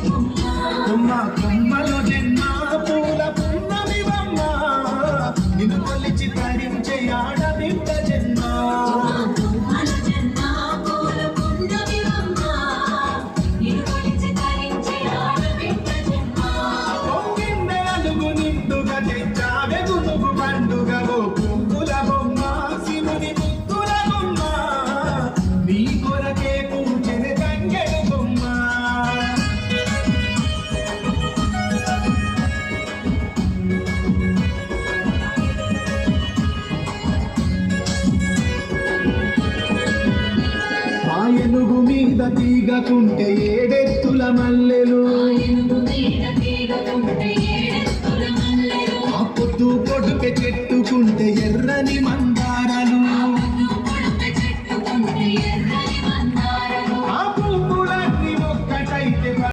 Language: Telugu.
కొమ్మ కొమ్మలో జన్మ పూల పున్నమివమ్మ నిన్ను కొలిచి తరించే ఆడబిడ్డ జన్మ నిండుగా తెచ్చావే గునుగు పండుగ పువ్వుల బొమ్మ శివుని ముద్దుల బొమ్మ నీ కొరకే పూచెని తంగెడు బొమ్మ ఆ ఏనుగు మీద తీగకుంటే ఏడెత్తుల మల్ల